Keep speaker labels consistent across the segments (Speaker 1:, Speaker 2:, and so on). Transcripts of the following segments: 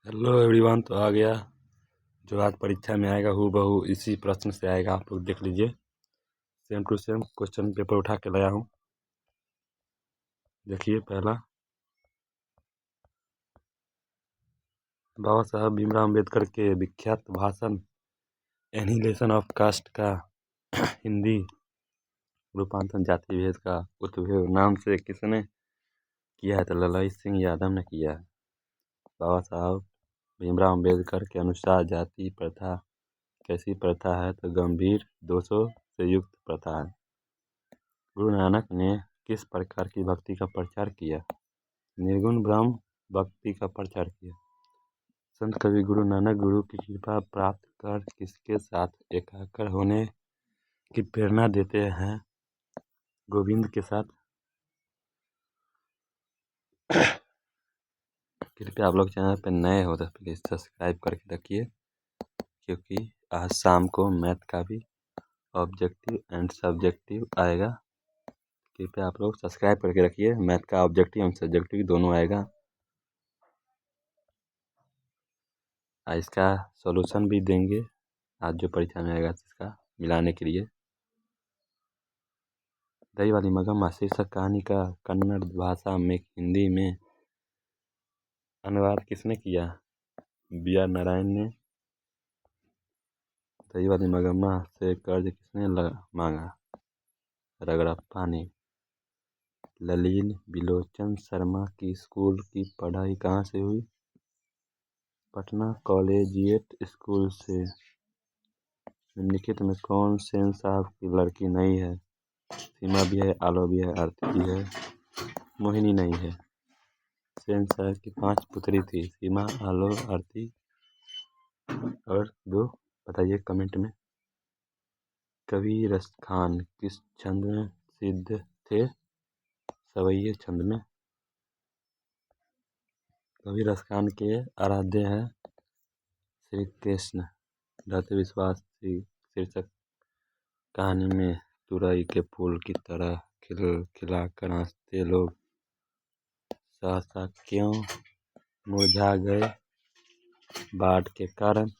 Speaker 1: Hello everyone. तो आ गया जो आज परीक्षा में आएगा हूबहू इसी प्रश्न से आएगा। आप लोग देख लीजिए, same to same question paper उठा के लाया हूँ। देखिए, पहला बाबा साहब भीमराव अम्बेडकर के विख्यात भाषण एनिहिलेशन ऑफ कास्ट का हिंदी रूपांतरण जाति भेद का उद्भव नाम से किसने किया है? तो ललाई सिंह यादव ने किया है। बाबा साहब भीमराव अम्बेडकर के अनुसार जाति प्रथा कैसी प्रथा है? तो गंभीर दोषों से युक्त प्रथा है। गुरु नानक ने किस प्रकार की भक्ति का प्रचार किया? निर्गुण ब्रह्म भक्ति का प्रचार किया। संत कवि गुरु नानक गुरु की कृपा प्राप्त कर किसके साथ एकाकार होने की प्रेरणा देते हैं? गोविंद के साथ। कृपया आप लोग चैनल पर नए हो तो प्लीज़ सब्सक्राइब करके रखिए, क्योंकि आज शाम को मैथ का भी ऑब्जेक्टिव एंड सब्जेक्टिव आएगा। कृपया आप लोग सब्सक्राइब करके रखिए। मैथ का ऑब्जेक्टिव एंड सब्जेक्टिव दोनों आएगा। इसका सॉल्यूशन भी देंगे आज जो परीक्षा में आएगा, इसका मिलाने के लिए। दही वाली मगम्मा शीर्षक कहानी का कन्नड़ भाषा में हिंदी में अनुवाद किसने किया? बी आर नारायण ने। दही वाली मगम्मा से कर्ज किसने मांगा? रगड़प्पा ने। ललील बिलोचन शर्मा की स्कूल की पढ़ाई कहाँ से हुई? पटना कॉलेजिएट स्कूल से। निम्नलिखित में कौन सेन साहब की लड़की नहीं है? सीमा भी है, आलो भी है, आरती भी है, मोहिनी नहीं है। सेन साहब की 5 पुत्री थी, सीमा, आलो, आरती और 2। बताइए कमेंट में। कबीर खान किस छंद में सिद्ध थे? सवैये छंद में। कबीर खान के आराध्य हैं श्री कृष्ण। रहते विश्वास शीर्षक कहानी में तुरई के फूल की तरह खिलखिलाकर हंसते लोग सहसा क्यों मुरझा गए? बाढ़ के कारण,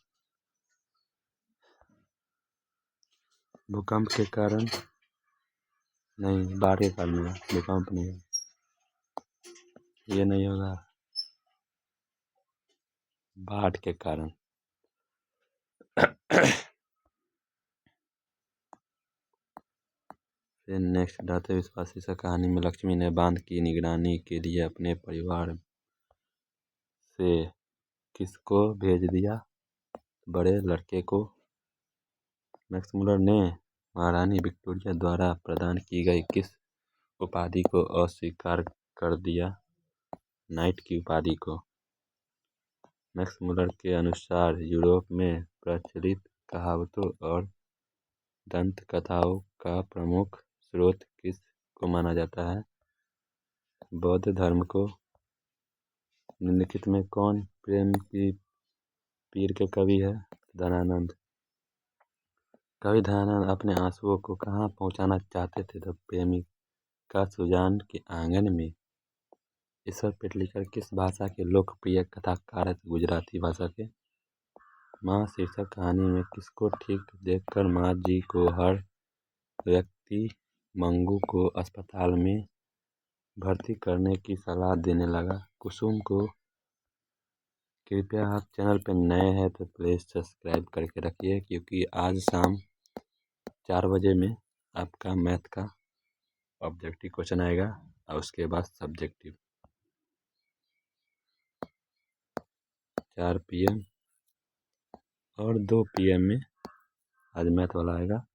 Speaker 1: भूकंप के कारण नहीं, बाढ़ के कारण होगा, भूकंप नहीं, ये नहीं होगा, बाढ़ के कारण। फिर नेक्स्ट दाते विश्वासी से कहानी में लक्ष्मी ने बांध की निगरानी के लिए अपने परिवार से किसको भेज दिया? बड़े लड़के को। मैक्स मुलर ने महारानी विक्टोरिया द्वारा प्रदान की गई किस उपाधि को अस्वीकार कर दिया? नाइट की उपाधि को। मैक्स मुलर के अनुसार यूरोप में प्रचलित कहावतों और दंत कथाओं का प्रमुख स्रोत किस को माना जाता है? बौद्ध धर्म को। निम्नलिखित में कौन प्रेम की पीर के कवि है? धनानंद। कवि धनानंद अपने आंसुओं को कहाँ पहुँचाना चाहते थे? तो प्रेमिका सुजान के आंगन में। ईश्वर पेटलिकर किस भाषा के लोकप्रिय कथाकार थे? गुजराती भाषा के। माँ शीर्षक कहानी में किसको ठीक देखकर माँ जी को हर व्यक्ति मंगू को अस्पताल में भर्ती करने की सलाह देने लगा? कुसुम को। कृपया आप चैनल पर नए हैं तो प्लीज़ सब्सक्राइब करके रखिए, क्योंकि आज शाम 4 बजे में आपका मैथ का ऑब्जेक्टिव क्वेश्चन आएगा और उसके बाद सब्जेक्टिव 4 PM और 2 PM में आज मैथ वाला आएगा।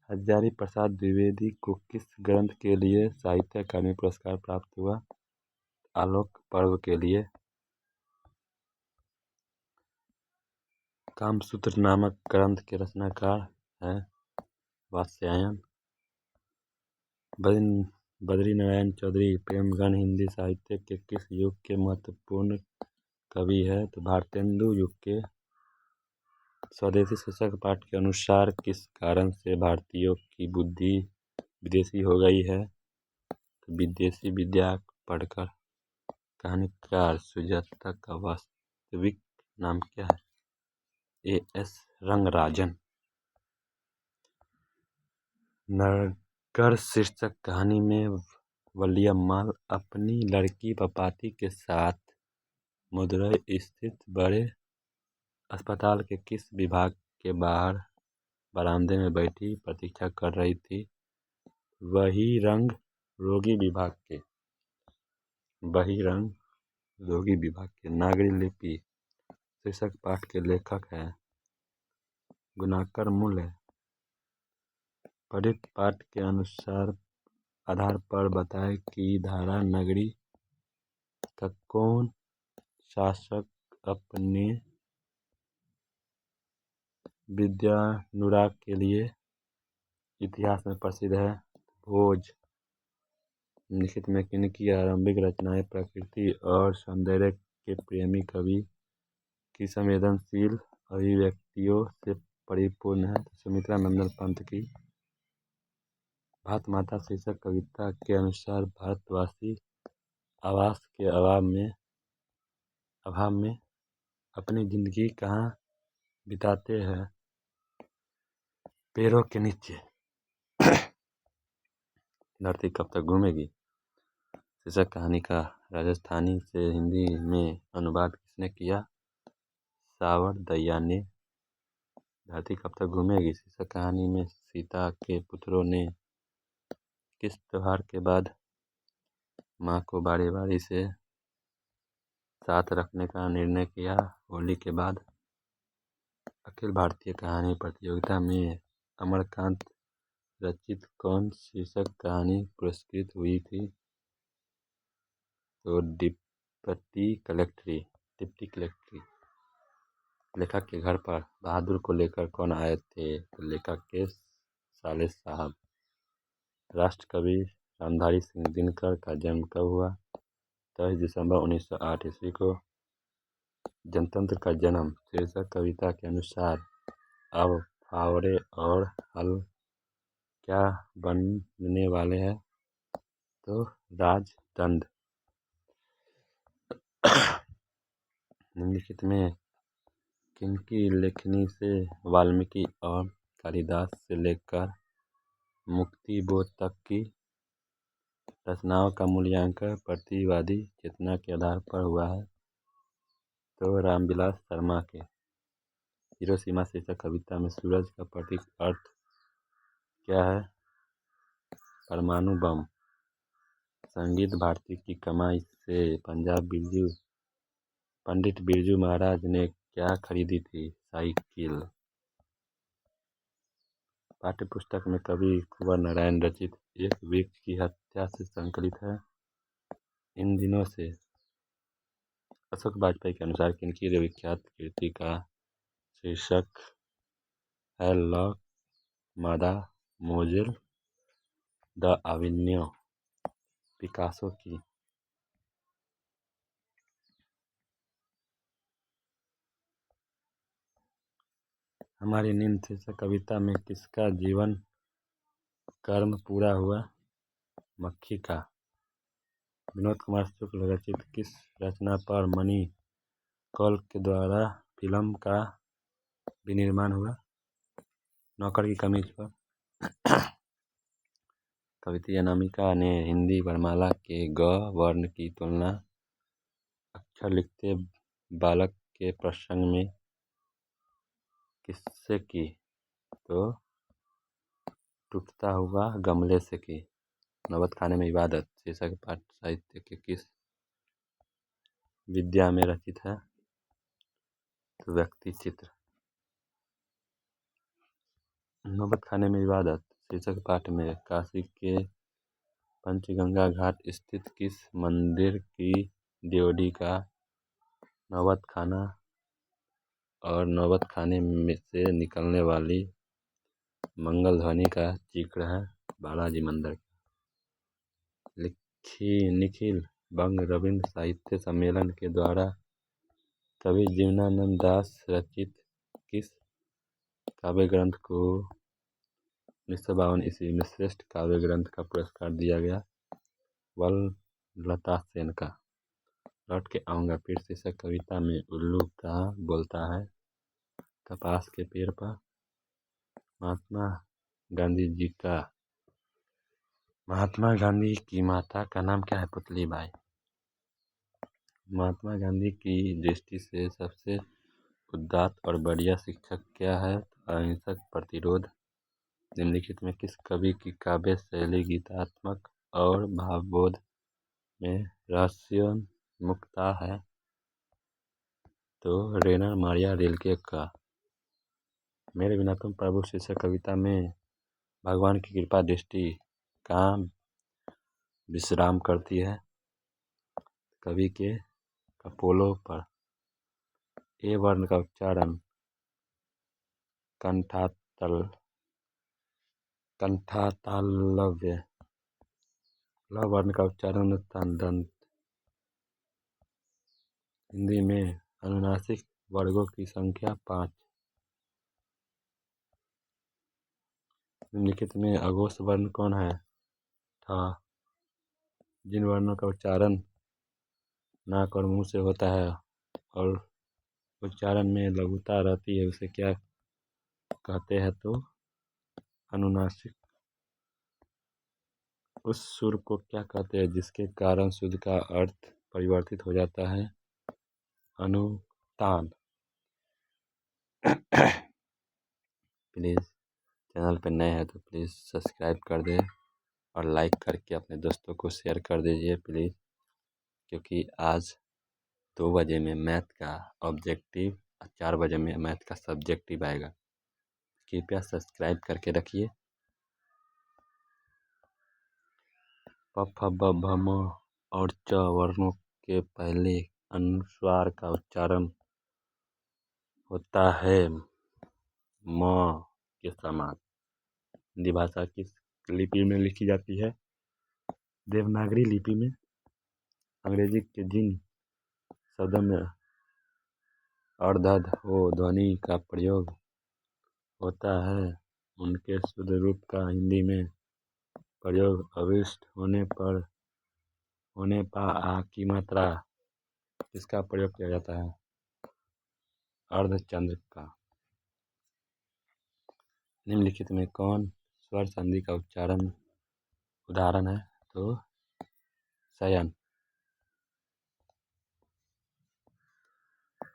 Speaker 1: हजारी प्रसाद द्विवेदी को किस ग्रंथ के लिए साहित्य अकादमी पुरस्कार प्राप्त हुआ? आलोक पर्व के लिए। कामसूत्र नामक ग्रंथ के रचनाकार हैं वात्स्यायन। बद्रीनारायण चौधरी प्रेमगढ़ हिंदी साहित्य के किस युग के महत्वपूर्ण कवि है? तो भारतेंदु युग के। स्वदेशी शीर्षक पाठ के अनुसार किस कारण से भारतीयों की बुद्धि विदेशी हो गई है? तो विदेशी विद्या पढ़कर। कहानीकार सुजाता का वास्तविक नाम क्या है? A. S. रंगराजन। नगर शीर्षक कहानी में विलियम माल अपनी लड़की पपाती के साथ मदुरई स्थित बड़े अस्पताल के किस विभाग के बाहर बरामदे में बैठी प्रतीक्षा कर रही थी? बहिरंग रोगी विभाग के। नागरी लिपि शीर्षक पाठ के लेखक हैं गुणाकर मूल्य। पठित पाठ के आधार पर बताएं कि धारा नगरी का कौन शासक अपने विद्यानुराग के लिए इतिहास में प्रसिद्ध है? भोज। निम्नलिखित में किनकी आरंभिक रचनाएं प्रकृति और सौंदर्य के प्रेमी कवि की संवेदनशील अभिव्यक्तियों से परिपूर्ण है? सुमित्रा नंदन पंत की भारत माता शीर्षक कविता के अनुसार भारतवासी आवास के अभाव में अपनी जिंदगी कहाँ बिताते हैं? पेड़ों के नीचे। धरती कब तक घूमेगी शीर्षक कहानी का राजस्थानी से हिंदी में अनुवाद किसने किया? सावर दहिया ने। धरती कब तक घूमेगी शीर्षक कहानी में सीता के पुत्रों ने किस त्योहार के बाद माँ को बारी बारी से साथ रखने का निर्णय किया? होली के बाद। अखिल भारतीय कहानी प्रतियोगिता में अमरकांत रचित कौन शीर्षक कहानी पुरस्कृत हुई थी? तो डिप्टी कलेक्ट्री। लेखक के घर पर बहादुर को लेकर कौन आए थे? तो लेखक के साले साहब। राष्ट्र कवि रामधारी सिंह दिनकर का जन्म कब हुआ? 23 दिसंबर 1908 ईस्वी को। जनतंत्र का जन्म शीर्षक कविता के अनुसार अब फावड़े और हल क्या बनने वाले हैं? तो राजदंड। निम्नलिखित में किनकी लेखनी से वाल्मीकि और कालिदास से लेकर मुक्तिबोध तक की रचनाओं का मूल्यांकन प्रतिवादी चेतना के आधार पर हुआ है? तो रामविलास शर्मा के। हिरोशिमा शीर्षक कविता में सूरज का प्रतीक अर्थ क्या है? परमाणु बम। संगीत भारती की कमाई से पंडित बिरजू महाराज ने क्या खरीदी थी? साइकिल। पाठ्यपुस्तक में कवि कुंवर नारायण रचित एक वृक्ष की हत्या से संकलित है? इन दिनों से। अशोक वाजपेयी के अनुसार किनकी विख्यात कृति का शीर्षक है लॉ मादामोजेल द अविन्यो? पिकासो की। हमारी नींद शीर्षक कविता में किसका जीवन कर्म पूरा हुआ? मक्खी का। विनोद कुमार शुक्ल रचित किस रचना पर मणि कौल के द्वारा फिल्म का विनिर्माण हुआ? नौकर की कमीज पर। कवित्री अनामिका ने हिंदी वर्णमाला के ग वर्ण की तुलना अक्षर लिखते बालक के प्रसंग में किससे की? तो टूटता हुआ गमले से की। नौबत खाने में इबादत शीर्षक पाठ साहित्य के किस विद्या में रचित है? तो व्यक्ति चित्र। नौबत खाने में इबादत शीर्षक पाठ में काशी के पंचगंगा घाट स्थित किस मंदिर की ड्योढ़ी का नौबत खाना और नौबत खाने में से निकलने वाली मंगल ध्वनि का चित्र है? बालाजी मंदिर। निखिल बंग रविंद्र साहित्य सम्मेलन के द्वारा कवि जीवनानंद दास रचित किस काव्य ग्रंथ को 1952 ईस्वी में श्रेष्ठ काव्य ग्रंथ का पुरस्कार दिया गया? वनलता सेन का। लौट के आऊँगा फिर शीर्षक कविता में उल्लू कहाँ बोलता है कपास के पेड़ पर। महात्मा गांधी जी का महात्मा गांधी की माता का नाम क्या है? पुतली बाई। महात्मा गांधी की दृष्टि से सबसे उदात्त और बढ़िया शिक्षक क्या है? अहिंसक प्रतिरोध। निम्नलिखित में किस कवि की काव्य शैली गीतात्मक और भावबोध में रहस्योन्मुखता है? तो रेना मारिया रिल्के का। मेरे बिना तुम प्रभु शीर्षक कविता में भगवान की कृपा दृष्टि कहाँ विश्राम करती है? कवि के कपोलों पर। ए वर्ण का उच्चारण कंठातालव्य। ल वर्ण का उच्चारण दंत। हिंदी में अनुनासिक वर्गों की संख्या 5। निम्नलिखित में अघोष वर्ण कौन है? ठ। जिन वर्णों का उच्चारण नाक और मुंह से होता है और उच्चारण में लघुता रहती है उसे क्या कहते हैं? तो अनुनासिक। उस सुर को क्या कहते हैं जिसके कारण शुद्ध का अर्थ परिवर्तित हो जाता है? अनुतान। प्लीज़ चैनल पर नए हैं तो प्लीज़ सब्सक्राइब कर दें और लाइक करके अपने दोस्तों को शेयर कर दीजिए प्लीज़, क्योंकि आज 2 बजे में मैथ का ऑब्जेक्टिव और 4 बजे में मैथ का सब्जेक्टिव आएगा। कृपया सब्सक्राइब करके रखिए। प फ ब भ म और च वर्णों के पहले अनुस्वार का उच्चारण होता है म के समान। हिंदी भाषा किस लिपि में लिखी जाती है? देवनागरी लिपि में। अंग्रेजी के जिन शब्दों में अर्धध हो ध्वनि का प्रयोग होता है उनके शुद्ध रूप का हिंदी में प्रयोग अभिष्ट होने पा आ की मात्रा किसका प्रयोग किया जाता है? अर्धचंद्र का। निम्नलिखित में कौन स्वर संधि का उदाहरण है? तो शयन।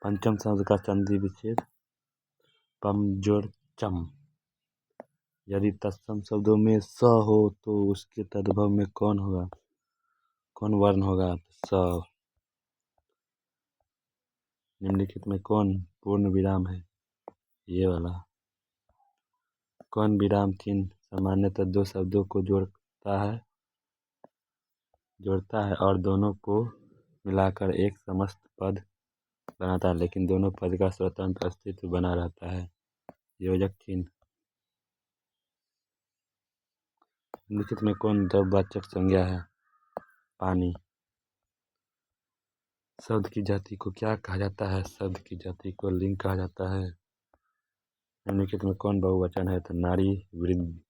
Speaker 1: पंचम शब्द का संधि विच्छेद पम जोड़ चम। यदि तत्सम शब्दों में स हो तो उसके तद्भव में कौन वर्ण होगा? स। निम्नलिखित में कौन पूर्ण विराम है? ये वाला। कौन विराम चिन्ह सामान्यतः 2 शब्दों को जोड़ता है और दोनों को मिलाकर एक समस्त पद बनाता है, लेकिन दोनों पद का स्वतंत्र अस्तित्व बना रहता है? योजक चिन्ह। निम्नलिखित में कौन द्रव्यवाचक संज्ञा है? पानी। शब्द की जाति को क्या कहा जाता है? शब्द की जाति को लिंग कहा जाता है। निम्नलिखित में कौन बहुवचन है? तो नारी वृंद।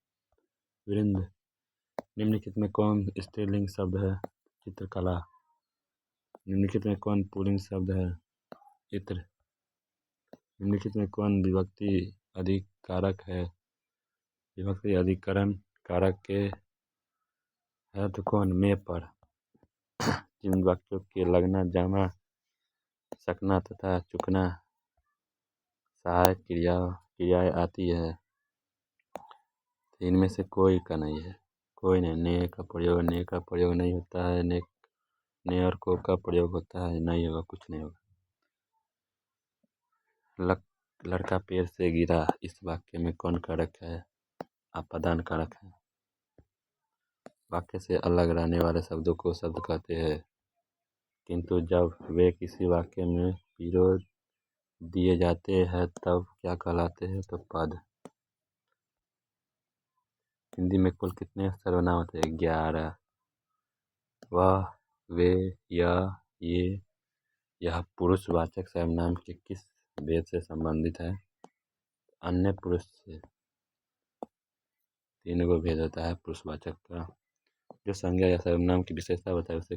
Speaker 1: निम्नलिखित में कौन स्त्रीलिंग शब्द है? चित्रकला। निम्नलिखित में कौन पुल्लिंग शब्द है? इत्र। निम्नलिखित में कौन विभक्ति अधिकारक है? विभक्ति अधिकरण कारक के है तो कौन? में पर। जिन वाक्यों के लगना जामा सकना तथा चुकना सहायक क्रियाएं आती है तो इनमें से कोई का नहीं है। कोई नहीं। ने का प्रयोग नहीं होता है। ने और को का प्रयोग होता है। नहीं होगा, कुछ नहीं होगा। लड़का पेड़ से गिरा इस वाक्य में कौन कारक है? अपादान कारक है। वाक्य से अलग रहने वाले शब्दों को शब्द कहते हैं, किंतु जब वे किसी वाक्य में पिरो दिए जाते हैं तब क्या कहलाते हैं? तो पद। हिंदी में कुल कितने सर्वनाम होते हैं? 11। वह, वे, यह, ये, यह पुरुषवाचक सर्वनाम के किस भेद से संबंधित है? अन्य पुरुष से। 3 गो भेद होता है पुरुषवाचक का। जो संज्ञा या सर्वनाम की विशेषता होता है उसे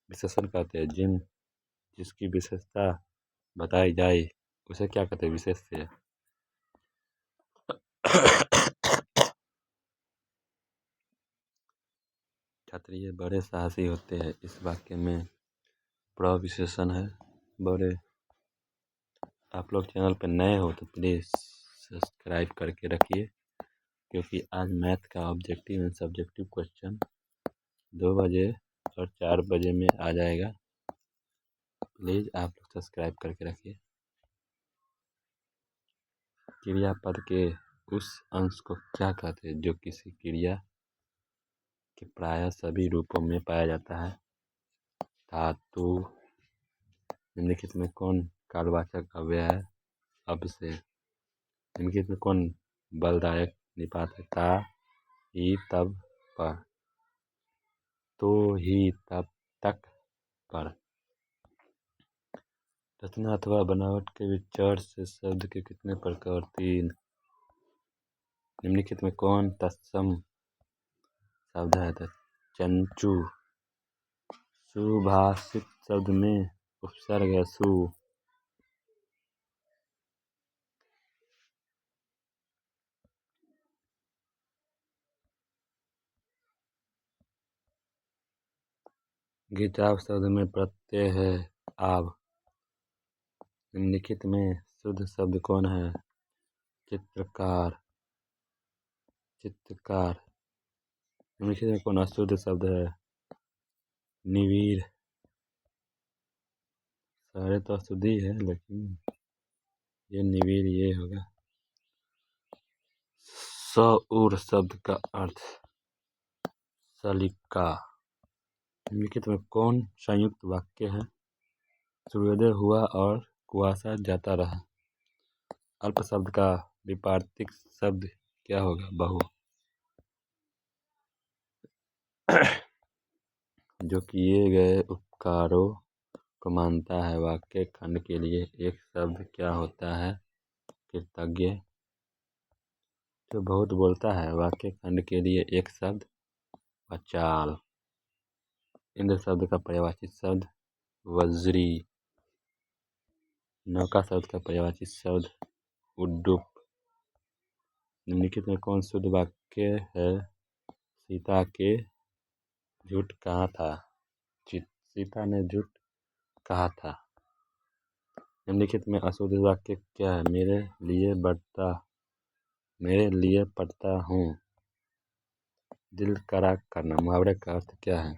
Speaker 1: विशेषण कहते हैं। जिन जिसकी विशेषता बताई जाए उसे क्या कहते हैं? विशेष्य। क्षत्रिय बड़े साहसी होते हैं, इस वाक्य में प्रविशेषण है बड़े। आप लोग चैनल पर नए हो तो प्लीज़ सब्सक्राइब करके रखिए, क्योंकि आज मैथ का ऑब्जेक्टिव एंड सब्जेक्टिव क्वेश्चन 2 बजे और 4 बजे में आ जाएगा। प्लीज़ आप लोग सब्सक्राइब करके रखिए। क्रियापद के उस अंश को क्या कहते हैं जो किसी क्रिया के प्रायः सभी रूपों में पाया जाता है? धातु। निम्नलिखित में कौन कालवाचक अव्यय है? अब से। निम्नलिखित में कौन बलदायक निपात है? ता, ही, तब, पर। तो, ही, तब, तक, पर। रचना अथवा बनावट के विचार से शब्द के कितने प्रकार? 3। निम्नलिखित में कौन तत्सम शब्द है? चंचू। सुभाषित शब्द में उपसर्ग है सु। गीताव शब्द में प्रत्यय है आव। निम्नलिखित में शुद्ध शब्द कौन है? चित्रकार। चित्रकार। निम्नलिखित में कौन अशुद्ध शब्द है? निवीर। सारे तो अशुद्ध ही है, लेकिन ये निवीर ये होगा। सऊर शब्द का अर्थ सलीका। निम्नलिखित में कौन संयुक्त वाक्य है? सूर्योदय हुआ और कुआसा जाता रहा। अल्प शब्द का विपार्थिक शब्द क्या होगा? बहु। जो किए गए उपकारों को मानता है। वाक्य खंड के लिए एक शब्द क्या होता है? कृतज्ञ। जो बहुत बोलता है। वाक्य खंड के लिए एक शब्द अचाल। इंद्र शब्द का पर्यायवाची शब्द वज्री। नौका शब्द का पर्यायवाची शब्द उड्डुप। निम्नलिखित में कौन शुद्ध वाक्य है? सीता के झूठ कहा था? सीता ने झूठ कहा था। निम्नलिखित में अशुद्ध वाक्य क्या है? मेरे लिए पढ़ता हूँ। दिल करा करना। मुहावरे का अर्थ क्या है?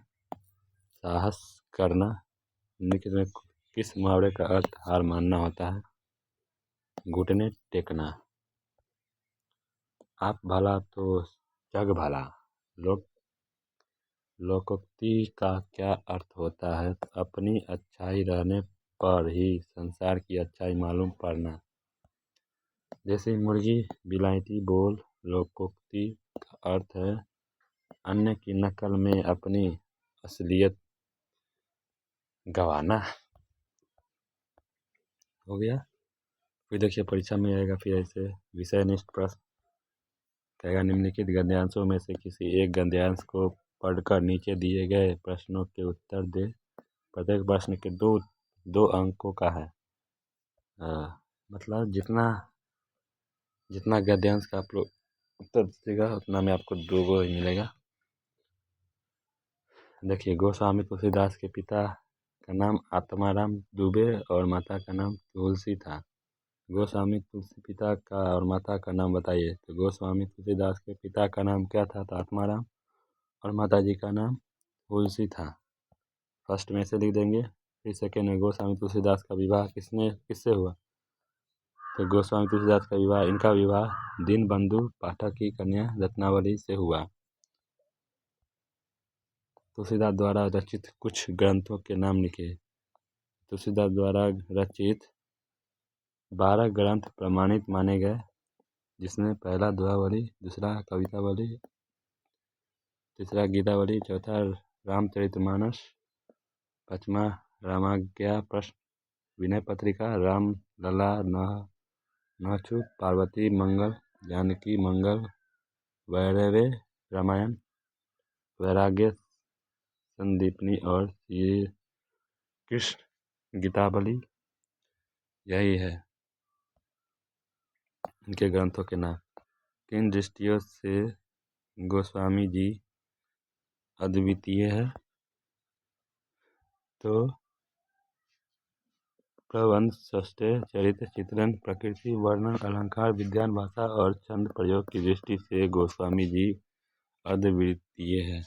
Speaker 1: साहस करना। निम्नलिखित में किस मुहावरे का अर्थ हार मानना होता है? घुटने टेकना। आप भला तो जग भला। लोकोक्ति का क्या अर्थ होता है? अपनी अच्छाई रहने पर ही संसार की अच्छाई मालूम पड़ना। जैसे मुर्गी विलायती बोल। लोकोक्ति का अर्थ है अन्य की नकल में अपनी असलियत गंवाना। हो गया। फिर देखिए परीक्षा में आएगा फिर ऐसे विषयनिष्ठ प्रश्न। कहेगा निम्नलिखित गद्यांशों में से किसी एक गद्यांश को पढ़कर नीचे दिए गए प्रश्नों के उत्तर दे। प्रत्येक प्रश्न के दो अंकों का है। मतलब जितना गद्यांश का आप लोग उत्तर दीजिएगा उतना में आपको 2 ही मिलेगा। देखिए गोस्वामी तुलसीदास के पिता का नाम आत्माराम दुबे और माता का नाम तुलसी था। गोस्वामी तुलसी पिता का और माता का नाम बताइए। तो गोस्वामी तुलसीदास के पिता का नाम क्या था? तो आत्माराम। और माता जी का नाम तुलसी था। फर्स्ट में से लिख देंगे। फिर सेकेंड में गोस्वामी तुलसीदास का विवाह किससे हुआ? तो गोस्वामी तुलसीदास का विवाह इनका विवाह दीनबंधु पाठक की कन्या रत्नावली से हुआ। तुलसीदास द्वारा रचित कुछ ग्रंथों के नाम लिखे। तुलसीदास द्वारा रचित 12 ग्रंथ प्रमाणित माने गए, जिसमें पहला दोहावली, दूसरा कवितावली, तीसरा गीतावली, चौथा रामचरितमानस, पांचवा रामाज्ञा प्रश्न, विनय पत्रिका, राम लला, नहछु, पार्वती मंगल, जानकी मंगल, वैरवे रामायण, वैराग्य संदीपनी और श्री कृष्ण गीतावली, यही है इनके ग्रंथों के नाम। किन दृष्टियों से गोस्वामी जी अद्वितीय है? तो प्रबंध, षष्ठे, चरित्र, चित्रण, प्रकृति, वर्णन, अलंकार, विज्ञान, भाषा और छंद प्रयोग की दृष्टि से गोस्वामी जी अद्वितीय है।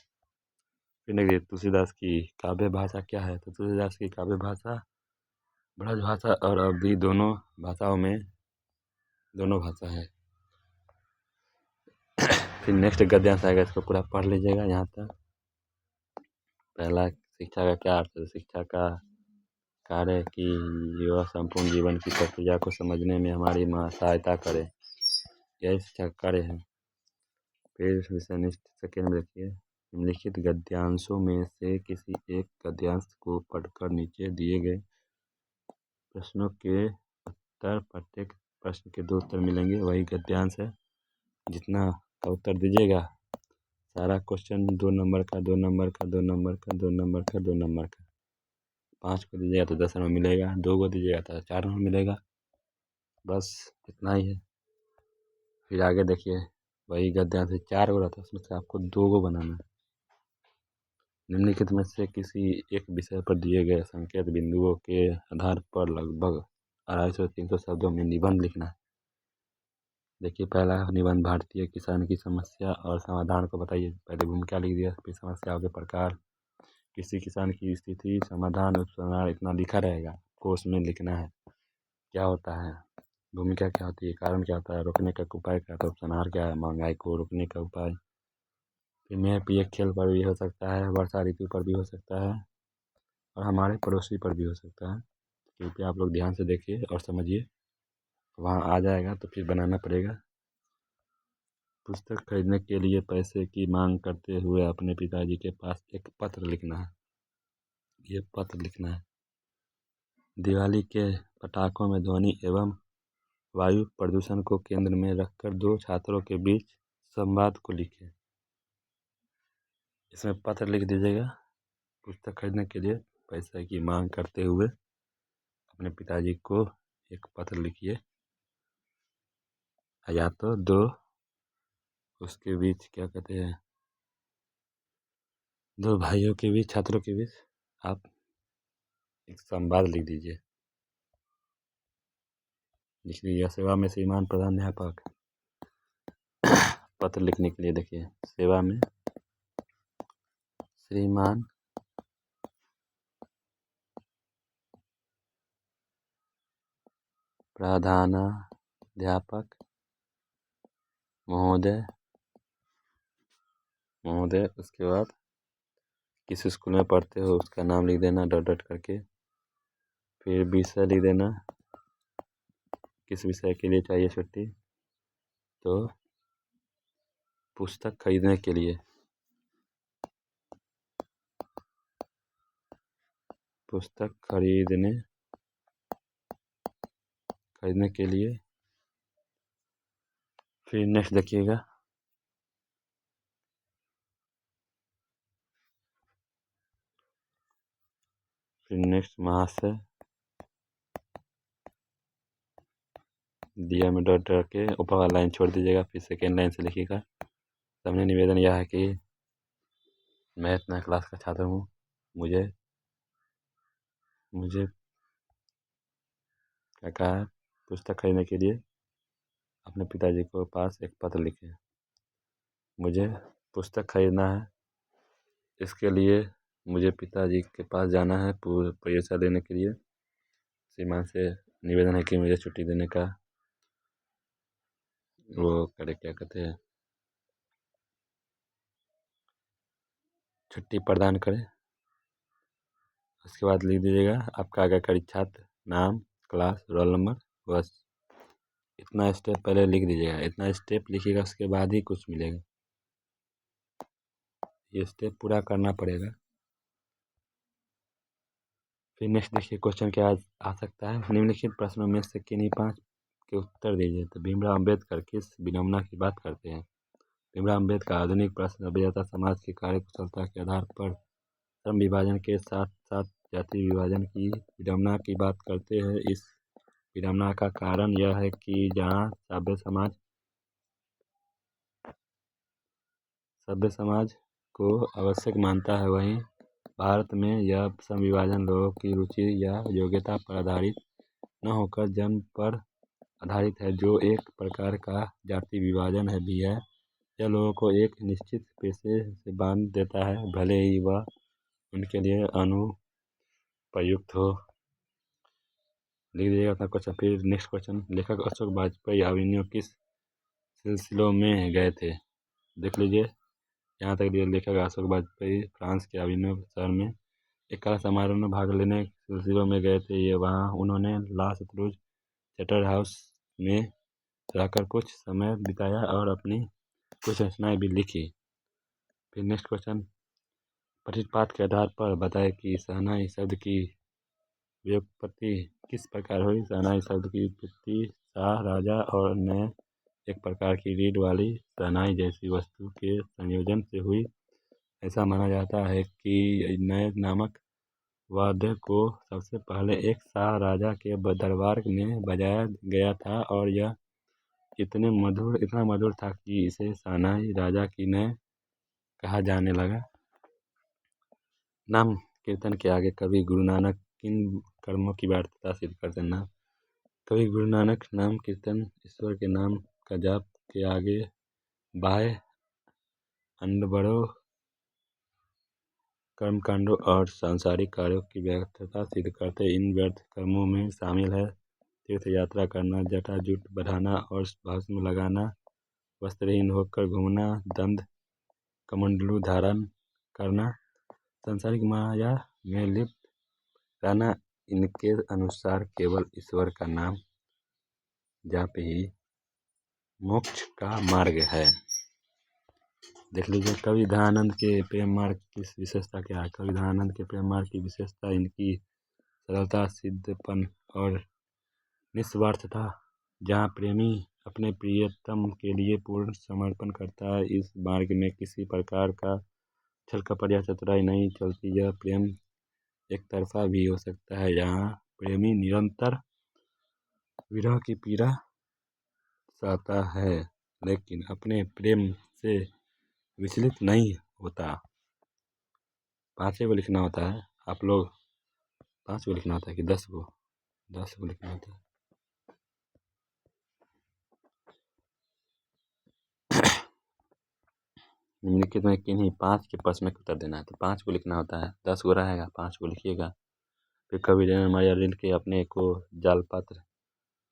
Speaker 1: फिर देखिए तुलसीदास की काव्य भाषा क्या है? तो तुलसीदास की काव्य भाषा ब्रज भाषा और अवधी दोनों भाषाओं में भाषा है। फिर नेक्स्ट गद्यांश आएगा, इसको पूरा पढ़ लीजिएगा यहाँ तक। पहला, शिक्षा का क्या अर्थ है? शिक्षा का कार्य है कि यह संपूर्ण जीवन की प्रक्रिया को समझने में हमारी सहायता करे, यही शिक्षा का कार्य है। फिर विषयनिष्ठ सेकेंड में देखिए, निम्नलिखित गद्यांशों में से किसी एक गद्यांश को पढ़कर नीचे दिए गए प्रश्नों के उत्तर, प्रत्येक प्रश्न के 2 उत्तर मिलेंगे, वही गद्यांश है। जितना का उत्तर दीजिएगा, सारा क्वेश्चन 2 नंबर का, 2 नंबर का, 2 नंबर का, 2 नंबर का, 2 नंबर का। 5 को दीजिएगा तो 10 नंबर मिलेगा, 2 को दीजिएगा तो 4 नंबर मिलेगा। बस इतना ही है। फिर आगे देखिए, वही गद्यांश 4 गो रहता है, उसमें से आपको 2 गो बनाना है। निम्नलिखित में से किसी एक विषय पर दिए गए संकेत बिंदुओं के आधार पर लगभग 250-300 शब्दों में निबंध लिखना है। देखिए पहला निबंध, भारतीय किसान की समस्या और समाधान को बताइए। पहले भूमिका लिख दिया, फिर समस्याओं के प्रकार, किसी किसान की स्थिति, समाधान, उपसंहार, इतना लिखा रहेगा, आपको उसमें लिखना है। क्या होता है, भूमिका क्या होती है, कारण क्या होता है, रोकने का उपाय क्या होता है, उपसंहार क्या है, महंगाई को रोकने का उपाय। फिर मेह पिए खेल पर भी हो सकता है, वर्षा ऋतु पर भी हो सकता है, और हमारे पड़ोसी पर भी हो सकता है। कृपया आप लोग ध्यान से देखिए और समझिए, वहाँ आ जाएगा तो फिर बनाना पड़ेगा। पुस्तक खरीदने के लिए पैसे की मांग करते हुए अपने पिताजी के पास एक पत्र लिखना है, ये पत्र लिखना है। दिवाली के पटाखों में ध्वनि एवं वायु प्रदूषण को केंद्र में रखकर 2 छात्रों के बीच संवाद को लिखें। इसमें पत्र लिख दीजिएगा, पुस्तक खरीदने के लिए पैसे की मांग करते हुए अपने पिताजी को एक पत्र लिखिए, या तो 2 उसके बीच क्या कहते हैं, 2 भाइयों के बीच, छात्रों के बीच आप एक संवाद लिख दीजिए। लिख लीजिए, सेवा में श्रीमान प्रधानाध्यापक। पत्र लिखने के लिए देखिए, सेवा में श्रीमान प्रधानाध्यापक महोदय, उसके बाद किस स्कूल में पढ़ते हो उसका नाम लिख देना डॉट डॉट करके। फिर विषय लिख देना, किस विषय के लिए चाहिए छुट्टी, तो पुस्तक खरीदने के लिए, पुस्तक खरीदने के लिए। फिर नेक्स्ट देखिएगा, फिर नेक्स्ट महाशय दिया में डॉट डॉट के ऊपर वाला लाइन छोड़ दीजिएगा। फिर सेकेंड लाइन से लिखिएगा, सामने निवेदन यह है कि मैं इतना क्लास का छात्र हूँ, मुझे क्या कहा, पुस्तक खरीदने के लिए अपने पिताजी को पास एक पत्र लिखे। मुझे पुस्तक खरीदना है, इसके लिए मुझे पिताजी के पास जाना है पैसा देने के लिए। श्रीमान से निवेदन है कि मुझे छुट्टी देने का वो करे, क्या कहते हैं, छुट्टी प्रदान करें। उसके बाद लिख दीजिएगा आपका आज्ञाकारी छात्र, नाम, क्लास, रोल नंबर, बस इतना स्टेप पहले लिख दीजिएगा। इतना स्टेप लिखिएगा, उसके बाद ही कुछ मिलेगा, ये स्टेप पूरा करना पड़ेगा। फिर नेक्स्ट देखिए, क्वेश्चन क्या आ सकता है, निम्नलिखित प्रश्नों में से किन्हीं 5 के उत्तर दीजिए। तो भीमराव अम्बेडकर किस विडंबना की बात करते हैं? भीमराव अम्बेडकर आधुनिक प्रश्न सभ्यता समाज की कार्यकुशलता के आधार पर श्रम विभाजन के साथ साथ जाति विभाजन की विडंबना की बात करते हैं। इस विडंबना का कारण यह है कि जहाँ सभ्य समाज को आवश्यक मानता है, वहीं भारत में यह विभाजन लोगों की रुचि या योग्यता पर आधारित न होकर जन्म पर आधारित है, जो एक प्रकार का जाति विभाजन है भी है। यह लोगों को एक निश्चित पेशे से बांध देता है, भले ही वह उनके लिए अनुपयुक्त हो। लिख दीजिएगा अपना क्वेश्चन। फिर नेक्स्ट क्वेश्चन, लेखक अशोक वाजपेयी अभिनव किस सिलसिलों में गए थे? देख लीजिए, यहाँ तक दिया। लेखक अशोक वाजपेयी फ्रांस के अभिनव शहर में एक कला समारोह में भाग लेने सिलसिलों में गए थे। ये वहाँ उन्होंने ला सतलुज चैटर हाउस में रहकर कुछ समय बिताया और अपनी कुछ रचनाएं भी लिखी। फिर नेक्स्ट क्वेश्चन, पठित पाठ के आधार पर बताएं कि शहनाई शब्द की व्युत्पत्ति किस प्रकार हुई। शहनाई शब्द की व्युत्पत्ति शाह, राजा और नए एक प्रकार की रीढ़ वाली शहनाई जैसी वस्तु के संयोजन से हुई। ऐसा माना जाता है कि नए नामक वाद्य को सबसे पहले एक शाह राजा के दरबार में बजाया गया था और यह इतना मधुर था कि इसे शहनाई राजा की नए कहा जाने लगा। नाम कीर्तन के आगे कवि गुरु नानक किन कर्मों की वार्ता सिद्ध करते हैं? कवि गुरु नानक नाम कीर्तन ईश्वर के नाम का जाप के आगे बाह्य अंडबड़ों, कर्मकांडों और सांसारिक कार्यों की व्यर्थता सिद्ध करते। इन व्यर्थ कर्मों में शामिल है तीर्थ यात्रा करना, जटा जूट बढ़ाना और भस्म लगाना, वस्त्रहीन होकर घूमना, दंड कमंडलू धारण करना, सांसारिक माया में लिप्त रहना। इनके अनुसार केवल ईश्वर का नाम जाप ही मोक्ष का मार्ग है। देख लीजिए, कवि दयानंद के प्रेम मार्ग की विशेषता क्या है? कवि दयानंद के प्रेम मार्ग की विशेषता इनकी सरलता, सिद्धपन और निस्वार्थता। जहाँ प्रेमी अपने प्रियतम के लिए पूर्ण समर्पण करता है, इस मार्ग में किसी प्रकार का छल कपट या चतुराई नहीं चलती। यह प्रेम एक तरफा भी हो सकता है, जहाँ प्रेमी निरंतर विरह की पीड़ा सहता है लेकिन अपने प्रेम से विचलित नहीं होता। 5 को लिखना होता है आप लोग, 5 को लिखना होता है कि 10 को? 10 को लिखना होता है। निम्नलिखित में किन्हीं 5 के प्रश्न का उत्तर देना है, तो 5 को लिखना होता है। 10 को रहेगा, 5 को लिखिएगा। फिर कवि माया लिख के अपने को जलपात्र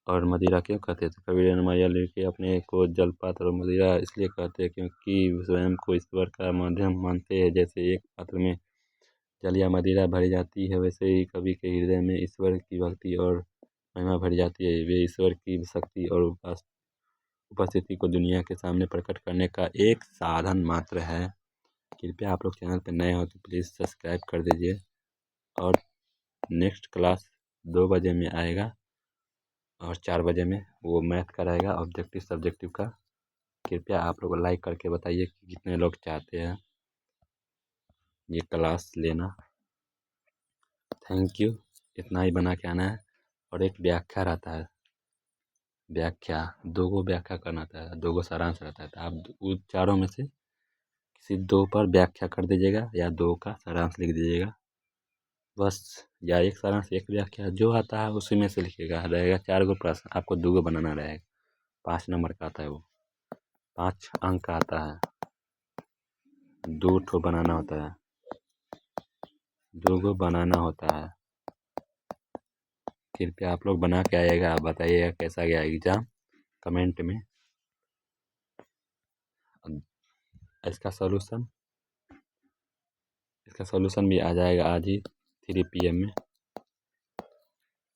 Speaker 1: और मदिरा क्यों कहते हैं? तो कवि माया लिख के अपने को जलपात्र और मदिरा इसलिए कहते हैं क्योंकि स्वयं को ईश्वर का माध्यम मानते हैं। जैसे एक पात्र में जल या मदिरा भरी जाती है, वैसे ही कवि के हृदय में ईश्वर की भक्ति और महिमा भरी जाती है। वे ईश्वर की शक्ति और उपस्थिति को दुनिया के सामने प्रकट करने का एक साधन मात्र है। कृपया आप लोग चैनल पर नए हो तो प्लीज़ सब्सक्राइब कर दीजिए। और नेक्स्ट क्लास 2 बजे में आएगा और 4 बजे में वो मैथ का रहेगा, ऑब्जेक्टिव सब्जेक्टिव का। कृपया आप लोग लाइक करके बताइए कि कितने लोग चाहते हैं ये क्लास लेना। Thank you. इतना ही बना के आना है। और एक व्याख्या रहता है, व्याख्या 2 गो व्याख्या करना था, 2 गो सारांश रहता है। तो आप उन चारों में से किसी 2 पर व्याख्या कर दीजिएगा या 2 का सारांश लिख दीजिएगा बस। या एक सारांश एक व्याख्या जो आता है उसी में से लिखिएगा। रहेगा 4 गो प्रश्न, आपको 2 गो बनाना रहेगा। 5 नंबर का आता है, वो 5 अंक का आता है। 2 ठो बनाना होता है, 2 गो बनाना होता है। कृपया आप लोग बना के आइएगा, बताइएगा कैसा गया एग्ज़ाम कमेंट में। इसका सॉल्यूशन भी आ जाएगा आज ही 3 PM में।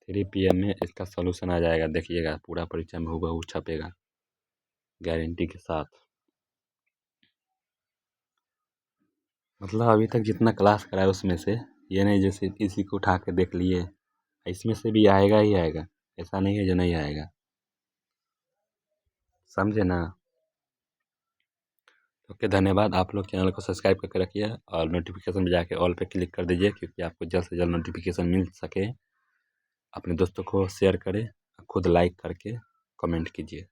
Speaker 1: 3 PM में इसका सॉल्यूशन आ जाएगा, देखिएगा। पूरा परीक्षा में हूबहू छपेगा गारंटी के साथ। मतलब अभी तक जितना क्लास कराया उसमें से, ये नहीं जैसे किसी को उठा के देख लिए, इसमें से भी आएगा ही आएगा। ऐसा नहीं है जो नहीं आएगा, समझे ना? ओके, धन्यवाद। आप लोग चैनल को सब्सक्राइब करके रखिए और नोटिफिकेशन में जाके ऑल पे क्लिक कर दीजिए, क्योंकि आपको जल्द से जल्द नोटिफिकेशन मिल सके। अपने दोस्तों को शेयर करें, खुद लाइक करके कमेंट कीजिए।